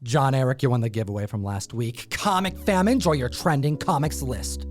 John Eric, you won the giveaway from last week. Comic fam, enjoy your trending comics list.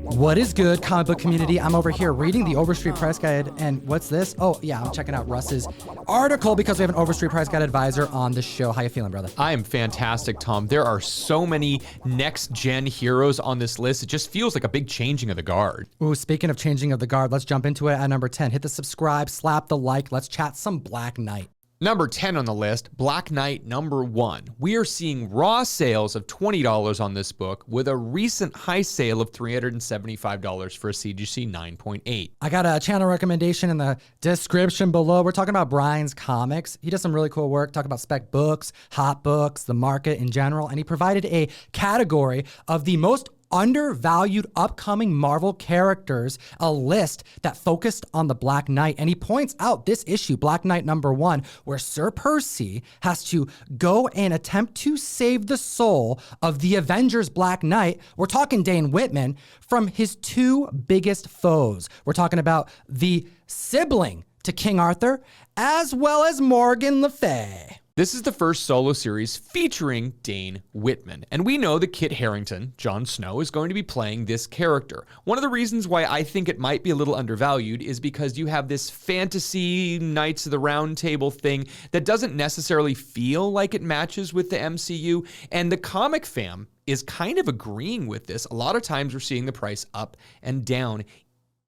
What is good, comic book community? I'm over here reading the Overstreet Price Guide, and what's this? Oh, yeah, I'm checking out Russ's article because we have an Overstreet Price Guide advisor on the show. How you feeling, brother? I am fantastic, Tom. There are so many next-gen heroes on this list. It just feels like a big changing of the guard. Ooh, speaking of changing of the guard, let's jump into it at number 10. Hit the subscribe, slap the like, let's chat some Black Knight. Number 10 on the list, Black Knight number 1. We are seeing raw sales of $20 on this book with a recent high sale of $375 for a CGC 9.8. I got a channel recommendation in the description below. We're talking about Brian's Comics. He does some really cool work, talking about spec books, hot books, the market in general, and he provided a category of the most undervalued upcoming Marvel characters, a list that focused on the Black Knight. And he points out this issue, Black Knight number 1, where Sir Percy has to go and attempt to save the soul of the Avengers Black Knight. We're talking Dane Whitman, from his two biggest foes. We're talking about the sibling to King Arthur, as well as Morgan Le Fay. This is the first solo series featuring Dane Whitman, and we know that Kit Harington, Jon Snow, is going to be playing this character. One of the reasons why I think it might be a little undervalued is because you have this fantasy Knights of the Round Table thing that doesn't necessarily feel like it matches with the MCU, and the comic fam is kind of agreeing with this. A lot of times we're seeing the price up and down.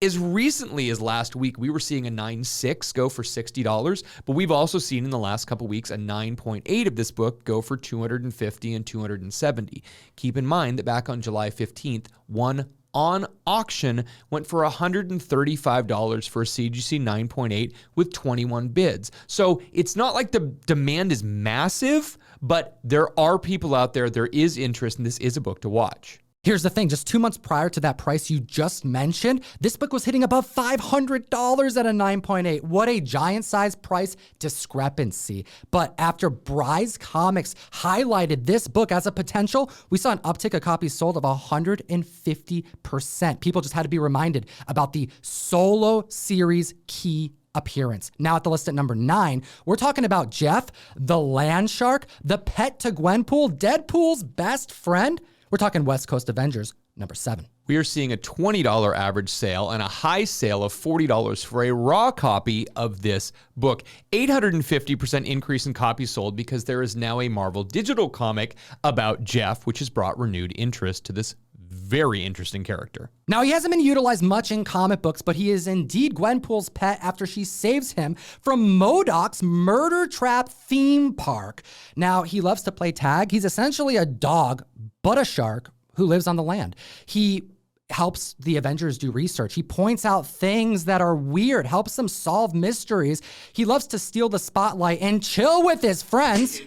As recently as last week, we were seeing a 9.6 go for $60, but we've also seen in the last couple weeks a 9.8 of this book go for $250 and $270. Keep in mind that back on July 15th, one on auction went for $135 for a CGC 9.8 with 21 bids. So it's not like the demand is massive, but there are people out there, there is interest, and this is a book to watch. Here's the thing, just 2 months prior to that price you just mentioned, this book was hitting above $500 at a 9.8. What a giant size price discrepancy. But after Bry's Comics highlighted this book as a potential, we saw an uptick of copies sold of 150%. People just had to be reminded about the solo series key appearance. Now at the list at number 9, we're talking about Jeff, the land shark, the pet to Gwenpool, Deadpool's best friend. We're talking West Coast Avengers, number 7. We are seeing a $20 average sale and a high sale of $40 for a raw copy of this book. 850% increase in copies sold because there is now a Marvel digital comic about Jeff, which has brought renewed interest to this very interesting character. Now, he hasn't been utilized much in comic books, but he is indeed Gwenpool's pet after she saves him from MODOK's murder trap theme park. Now, he loves to play tag. He's essentially a dog, but a shark who lives on the land. He helps the Avengers do research. He points out things that are weird, helps them solve mysteries. He loves to steal the spotlight and chill with his friends,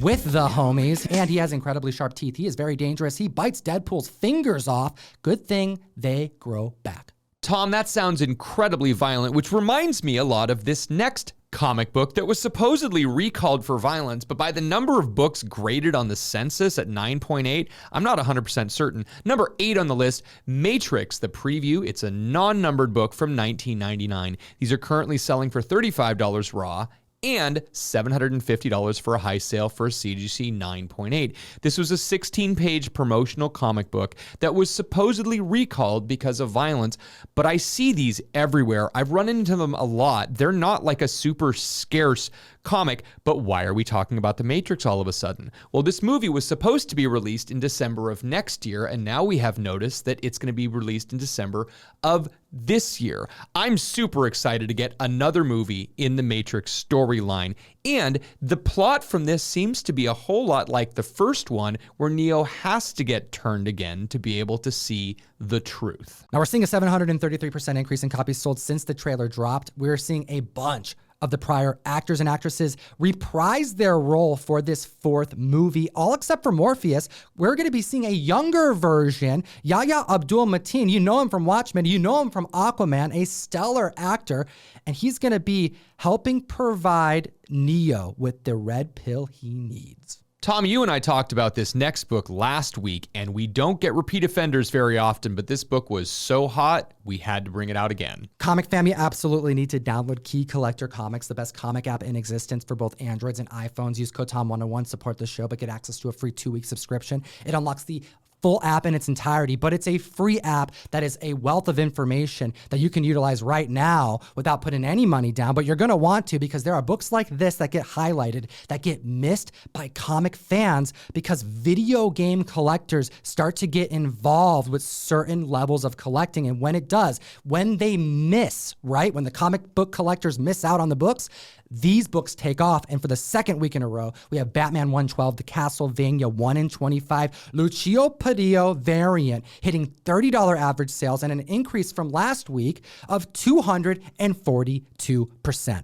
with the homies, and he has incredibly sharp teeth. He is very dangerous. He bites Deadpool's fingers off. Good thing they grow back. Tom, that sounds incredibly violent, which reminds me a lot of this next comic book that was supposedly recalled for violence, but by the number of books graded on the census at 9.8, I'm not 100% certain. Number 8 on the list, Matrix, the preview. It's a non-numbered book from 1999. These are currently selling for $35 raw and $750 for a high sale for a CGC 9.8. This was a 16-page promotional comic book that was supposedly recalled because of violence, but I see these everywhere. I've run into them a lot. They're not like a super scarce comic, but why are we talking about The Matrix all of a sudden? Well, this movie was supposed to be released in December of next year, and now we have noticed that it's going to be released in December of this year. I'm super excited to get another movie in the Matrix storyline, and the plot from this seems to be a whole lot like the first one, where Neo has to get turned again to be able to see the truth. Now we're seeing a 733% increase in copies sold since the trailer dropped. We're seeing a bunch of the prior actors and actresses reprise their role for this 4th movie, all except for Morpheus. We're going to be seeing a younger version, Yahya Abdul-Mateen. You know him from Watchmen. You know him from Aquaman, a stellar actor, and he's going to be helping provide Neo with the red pill he needs. Tom, you and I talked about this next book last week, and we don't get repeat offenders very often, but this book was so hot, we had to bring it out again. Comic fam, you absolutely need to download Key Collector Comics, the best comic app in existence for both Androids and iPhones. Use code TOM101, support the show, but get access to a free 2-week subscription. It unlocks the full app in its entirety, but it's a free app that is a wealth of information that you can utilize right now without putting any money down, but you're going to want to, because there are books like this that get highlighted, that get missed by comic fans because video game collectors start to get involved with certain levels of collecting. And when it does, when they miss, right? When the comic book collectors miss out on the books, these books take off, and for the second week in a row, we have Batman 112, the Castlevania 1 in 25, Lucio Padillo variant hitting $30 average sales and an increase from last week of 242%.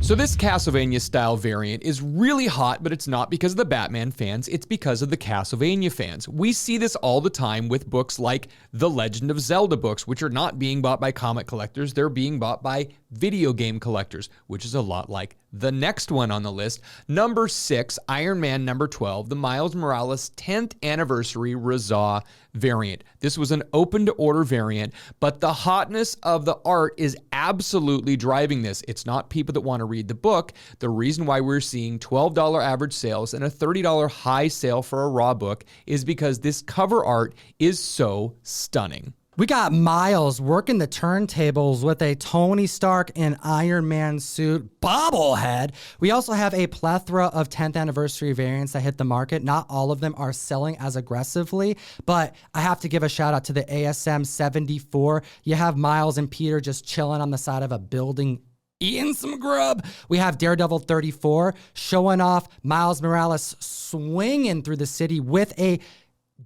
So this Castlevania style variant is really hot, but it's not because of the Batman fans, it's because of the Castlevania fans. We see this all the time with books like the Legend of Zelda books, which are not being bought by comic collectors, they're being bought by video game collectors, which is a lot like the next one on the list. Number 6, Iron Man number 12, the Miles Morales 10th anniversary Razah variant. This was an open to order variant, but the hotness of the art is absolutely driving this. It's not people that want to read the book. The reason why we're seeing $12 average sales and a $30 high sale for a raw book is because this cover art is so stunning. We got Miles working the turntables with a Tony Stark and Iron Man suit bobblehead. We also have a plethora of 10th anniversary variants that hit the market. Not all of them are selling as aggressively, but I have to give a shout out to the ASM 74. You have Miles and Peter just chilling on the side of a building eating some grub. We have Daredevil 34 showing off Miles Morales swinging through the city with a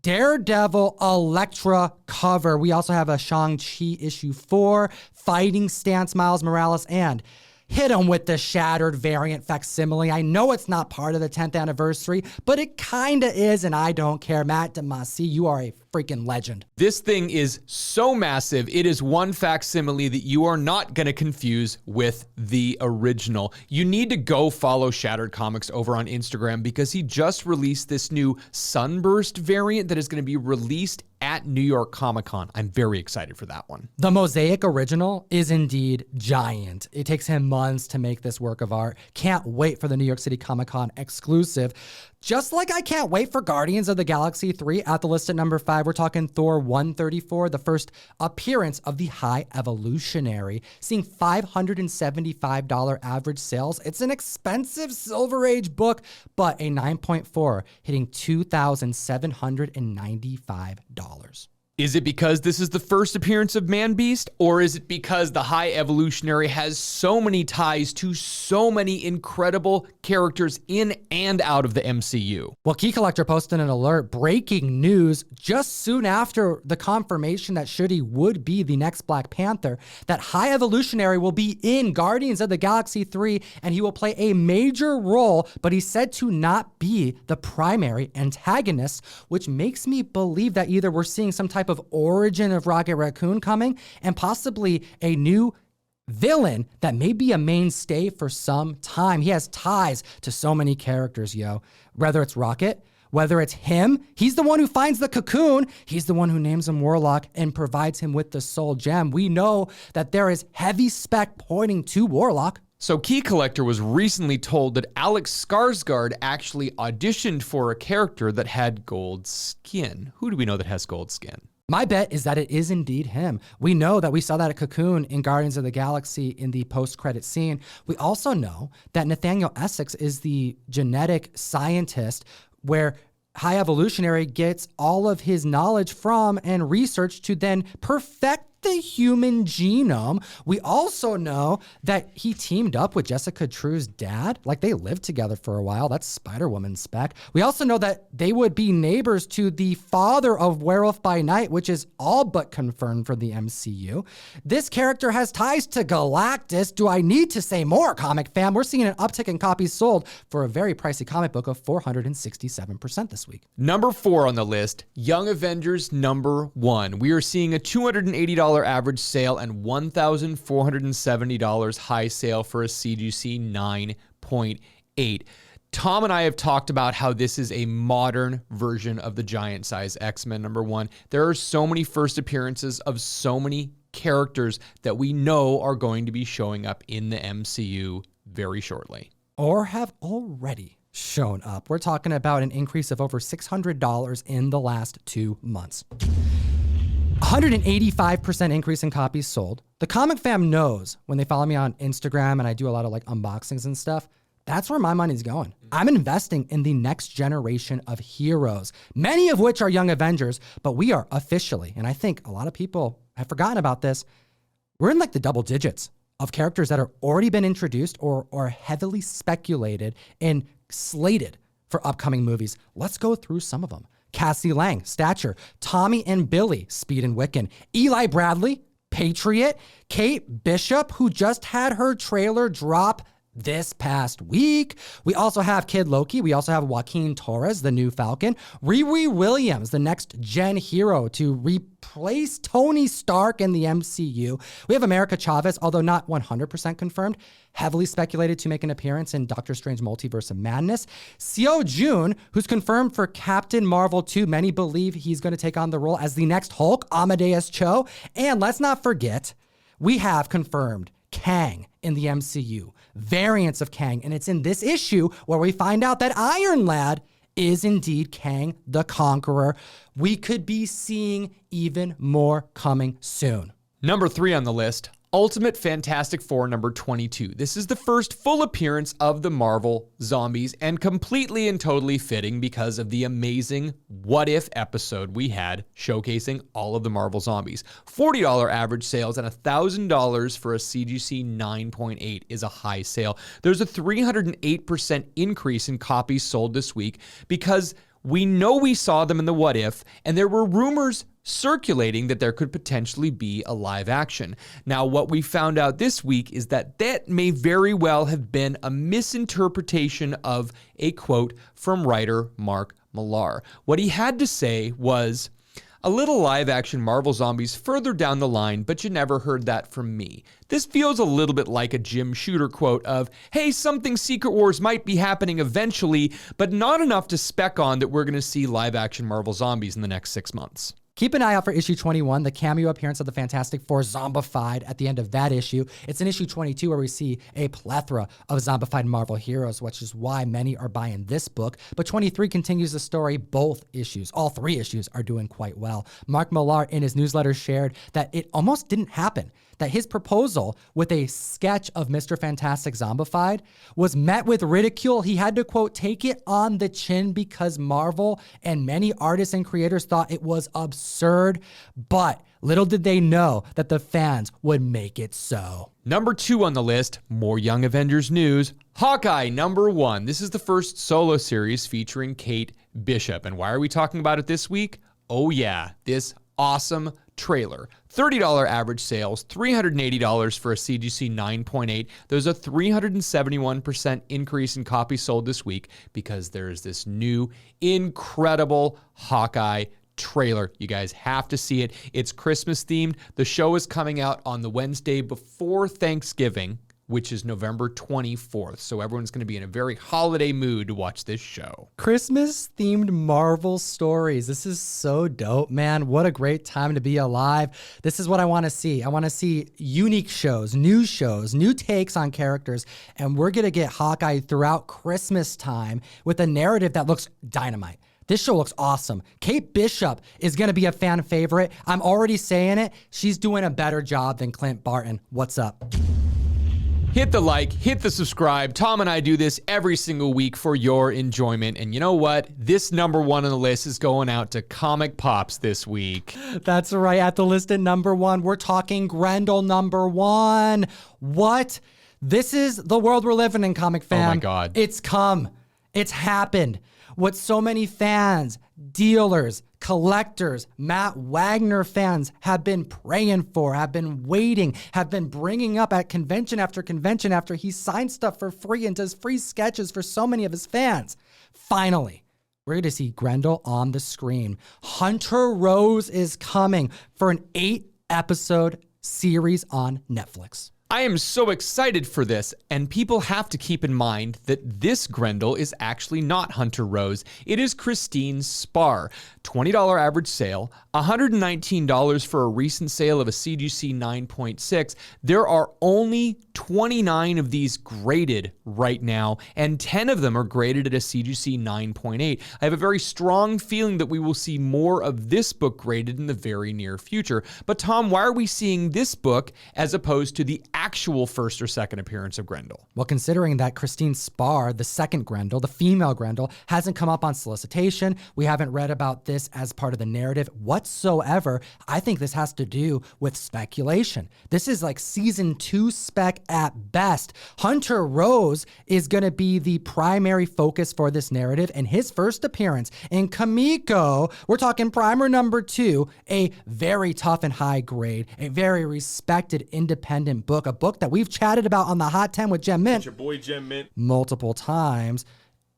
Daredevil Elektra cover. We also have a Shang-Chi issue 4, fighting stance Miles Morales, and hit him with the shattered variant facsimile. I know it's not part of the 10th anniversary, but it kinda is, and I don't care. Matt DeMasi, you are a freaking legend. This thing is so massive. It is one facsimile that you are not going to confuse with the original. You need to go follow Shattered Comics over on Instagram because he just released this new Sunburst variant that is going to be released at New York Comic Con. I'm very excited for that one. The Mosaic original is indeed giant. It takes him months to make this work of art. Can't wait for the New York City Comic Con exclusive. Just like I can't wait for Guardians of the Galaxy 3 at the list at number 5. We're talking Thor 134, the first appearance of the High Evolutionary, seeing $575 average sales. It's an expensive Silver Age book, but a 9.4 hitting $2,795. Is it because this is the first appearance of Man-Beast, or is it because the High Evolutionary has so many ties to so many incredible characters in and out of the MCU? Well, Key Collector posted an alert, breaking news just soon after the confirmation that Shuri would be the next Black Panther, that High Evolutionary will be in Guardians of the Galaxy 3, and he will play a major role, but he's said to not be the primary antagonist, which makes me believe that either we're seeing some type of origin of Rocket Raccoon coming, and possibly a new villain that may be a mainstay for some time. He has ties to so many characters, yo. Whether it's Rocket, whether it's him, he's the one who finds the cocoon. He's the one who names him Warlock and provides him with the soul gem. We know that there is heavy spec pointing to Warlock. So Key Collector was recently told that Alex Skarsgård actually auditioned for a character that had gold skin. Who do we know that has gold skin? My bet is that it is indeed him. We know that we saw that at Cocoon in Guardians of the Galaxy in the post-credit scene. We also know that Nathaniel Essex is the genetic scientist where High Evolutionary gets all of his knowledge from and research to then perfect the human genome. We also know that he teamed up with Jessica True's dad. Like, they lived together for a while. That's Spider-Woman spec. We also know that they would be neighbors to the father of Werewolf by Night, which is all but confirmed for the MCU. This character has ties to Galactus. Do I need to say more, comic fam? We're seeing an uptick in copies sold for a very pricey comic book of 467% this week. Number 4 on the list, Young Avengers number 1. We are seeing a $280 average sale and $1,470 high sale for a CGC 9.8. Tom and I have talked about how this is a modern version of the giant size X-Men #1. There are so many first appearances of so many characters that we know are going to be showing up in the MCU very shortly. Or have already shown up. We're talking about an increase of over $600 in the last 2 months. 185% increase in copies sold. The Comic Fam knows when they follow me on Instagram and I do a lot of like unboxings and stuff, that's where my money's going. I'm investing in the next generation of heroes, many of which are young Avengers, but we are officially, and I think a lot of people have forgotten about this, we're in like the double digits of characters that are already been introduced or heavily speculated and slated for upcoming movies. Let's go through some of them. Cassie Lang, Stature, Tommy and Billy, Speed and Wiccan, Eli Bradley, Patriot, Kate Bishop, who just had her trailer drop this past week. We also have Kid Loki. We also have Joaquin Torres, the new Falcon. Riri Williams, the next gen hero to replace Tony Stark in the MCU. We have America Chavez, although not 100% confirmed, heavily speculated to make an appearance in Doctor Strange Multiverse of Madness. Seo Jun, who's confirmed for Captain Marvel 2. Many believe he's going to take on the role as the next Hulk, Amadeus Cho. And let's not forget, we have confirmed Kang in the MCU, variants of Kang. And it's in this issue where we find out that Iron Lad is indeed Kang the Conqueror. We could be seeing even more coming soon. Number 3 on the list, Ultimate Fantastic Four #22. This is the first full appearance of the Marvel Zombies and completely and totally fitting because of the amazing What If episode we had showcasing all of the Marvel Zombies. $40 average sales and $1,000 for a CGC 9.8 is a high sale. There's a 308% increase in copies sold this week because we know we saw them in the What If, and there were rumors circulating that there could potentially be a live action. Now, what we found out this week is that that may very well have been a misinterpretation of a quote from writer Mark Millar. What he had to say was, "A little live action Marvel Zombies further down the line, but you never heard that from me." This feels a little bit like a Jim Shooter quote of, "Hey, something Secret Wars might be happening eventually, but not enough to spec on that we're going to see live action Marvel Zombies in the next 6 months." Keep an eye out for issue 21, the cameo appearance of the Fantastic Four zombified at the end of that issue. It's in issue 22 where we see a plethora of zombified Marvel heroes, which is why many are buying this book. But 23 continues the story. Both issues, all 3 issues, are doing quite well. Mark Millar in his newsletter shared that it almost didn't happen, that his proposal with a sketch of Mr. Fantastic zombified was met with ridicule. He had to, quote, take it on the chin because Marvel and many artists and creators thought it was absurd. But little did they know that the fans would make it so. Number 2 on the list, more Young Avengers news. Hawkeye #1. This is the first solo series featuring Kate Bishop. And why are we talking about it this week? Oh yeah, this awesome trailer. $30 average sales, $380 for a CGC 9.8. There's a 371% increase in copies sold this week because there's this new incredible Hawkeye trailer. You guys have to see it. It's Christmas themed. The show is coming out on the Wednesday before Thanksgiving, which is November 24th. So everyone's going to be in a very holiday mood to watch this show. Christmas-themed Marvel stories. This is so dope, man. What a great time to be alive. This is what I want to see. I want to see unique shows, new takes on characters, and we're going to get Hawkeye throughout Christmas time with a narrative that looks dynamite. This show looks awesome. Kate Bishop is going to be a fan favorite. I'm already saying it. She's doing a better job than Clint Barton. What's up? Hit the like, hit the subscribe. Tom and I do this every single week for your enjoyment. And you know what? This #1 on the list is going out to Comic Pops this week. That's right. At the list at #1, we're talking Grendel #1. What? This is the world we're living in, Comic Fam. Oh my God. It's come. It's happened. What so many fans, dealers, collectors, Matt Wagner fans have been praying for, have been waiting, have been bringing up at convention after convention after he signs stuff for free and does free sketches for so many of his fans. Finally, we're going to see Grendel on the screen. Hunter Rose is coming for an 8-episode series on Netflix. I am so excited for this, and people have to keep in mind that this Grendel is actually not Hunter Rose. It is Christine Spar. $20 average sale, $119 for a recent sale of a CGC 9.6. There are only 29 of these graded right now, and 10 of them are graded at a CGC 9.8. I have a very strong feeling that we will see more of this book graded in the very near future. But Tom, why are we seeing this book as opposed to the actual first or second appearance of Grendel? Well, considering that Christine Spar, the second Grendel, the female Grendel, hasn't come up on solicitation, we haven't read about this as part of the narrative whatsoever, I think this has to do with speculation. This is like season 2 spec at best. Hunter Rose is going to be the primary focus for this narrative, and his first appearance in Kamiko, we're talking primer number 2, a very tough and high grade, a very respected independent book, a book that we've chatted about on the Hot 10 with Gem Mint, it's your boy Gem Mint, multiple times,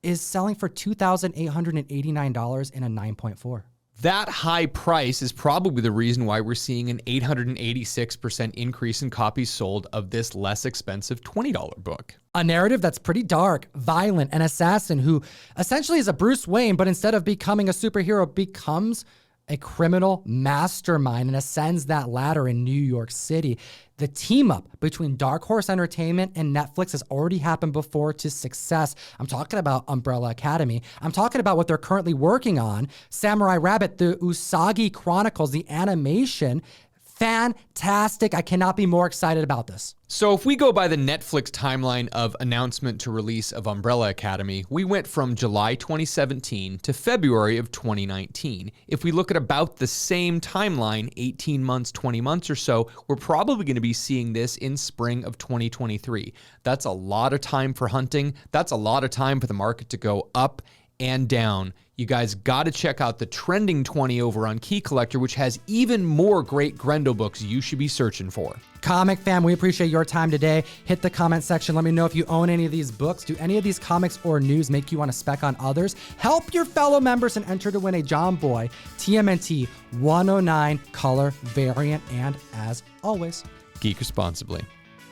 is selling for $2,889 in a 9.4. That high price is probably the reason why we're seeing an 886% increase in copies sold of this less expensive $20 book. A narrative that's pretty dark, violent, an assassin who essentially is a Bruce Wayne, but instead of becoming a superhero, becomes a criminal mastermind and ascends that ladder in New York City. The team up between Dark Horse Entertainment and Netflix has already happened before to success. I'm talking about Umbrella Academy. I'm talking about what they're currently working on. Samurai Rabbit, the Usagi Chronicles, the animation. Fantastic. I cannot be more excited about this. So if we go by the Netflix timeline of announcement to release of Umbrella Academy, we went from July 2017 to February of 2019. If we look at about the same timeline, 18 months, 20 months or so, we're probably going to be seeing this in spring of 2023. That's a lot of time for hunting. That's a lot of time for the market to go up and down. You guys got to check out the Trending 20 over on Key Collector, which has even more great Grendel books you should be searching for. Comic fam, we appreciate your time today. Hit the comment section. Let me know if you own any of these books. Do any of these comics or news make you want to spec on others? Help your fellow members and enter to win a John Boy TMNT 109 color variant. And as always, Geek responsibly.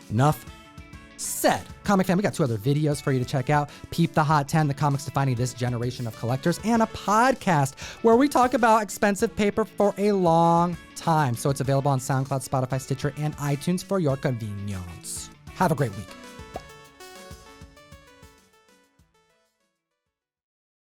Enough said. Comic fam, we got 2 other videos for you to check out. Peep the Hot 10, the comics defining this generation of collectors, and a podcast where we talk about expensive paper for a long time. So it's available on SoundCloud, Spotify, Stitcher, and iTunes for your convenience. Have a great week.